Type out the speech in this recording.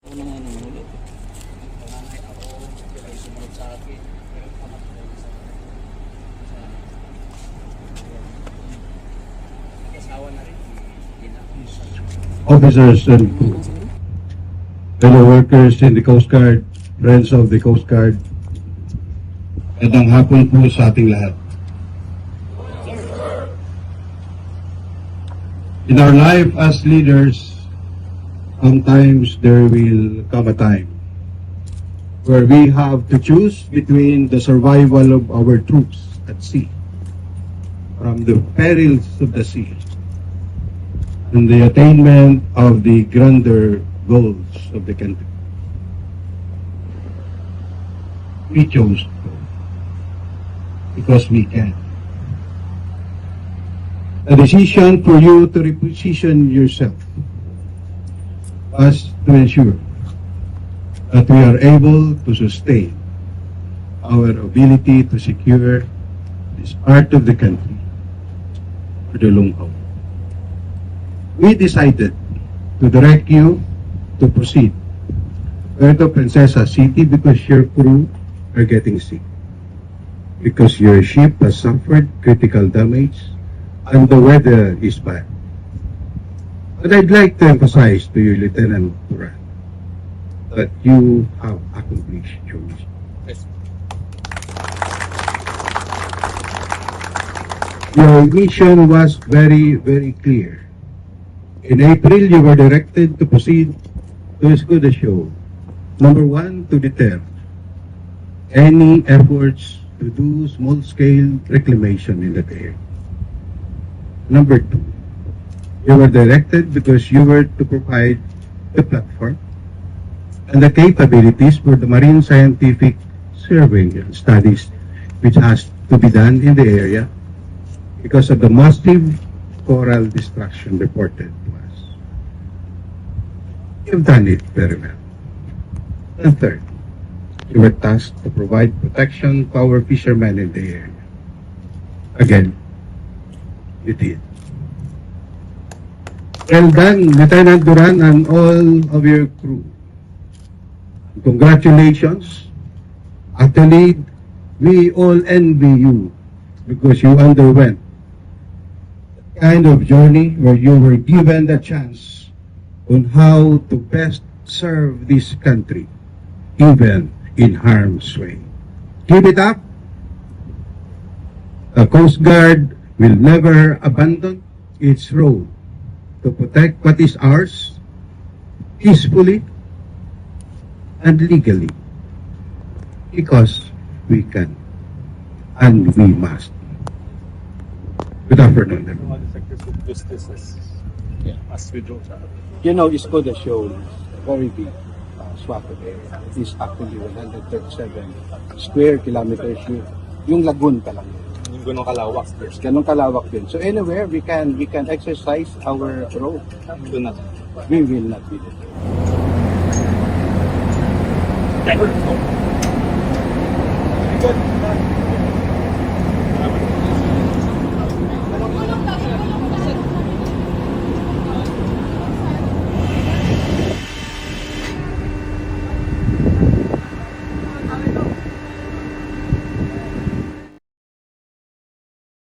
Ano nga naman ulit? Ako, sila yung sumunod sa akin. Pero amat ko sa nag-asawa na rin. Officers and crew, fellow workers in the Coast Guard, friends of the Coast Guard, magandang hapon po sa ating lahat. In our life as leaders, sometimes there will come a time where we have to choose between the survival of our troops at sea from the perils of the sea and the attainment of the grander goals of the country. We chose to go because we can. The decision for you to reposition yourself was to ensure that we are able to sustain our ability to secure this part of the country for the long haul. We decided to direct you to proceed to Puerto Princesa City because your crew are getting sick, because your ship has suffered critical damage and the weather is bad. But I'd like to emphasize to you, Lieutenant Turan, that you have accomplished your mission. Your mission was very, very clear. In April, you were directed to proceed to Escudo Show. Number one, to deter any efforts to do small-scale reclamation in that area. Number two, you were directed because you were to provide the platform and the capabilities for the marine scientific surveillance studies which has to be done in the area because of the massive coral destruction reported to us. You've done it very well. And third, you were tasked to provide protection to our fishermen in the area. Again, you did. Well done, Lieutenant Duran and all of your crew. Congratulations. Actually, we all envy you because you underwent the kind of journey where you were given the chance on how to best serve this country, even in harm's way. Keep it up. The Coast Guard will never abandon its role to protect what is ours peacefully and legally because we can and we must. Good afternoon, everyone. The sectors of justice as we draw sa You know, Escudo Shoal is a very big swath of area. It is actually 137 square kilometers. Yung lagoon pa lang. yung ganong kalawak. Yes, ganun kalawak din. So anywhere we can exercise our role. Doon na. We will not be there. Good.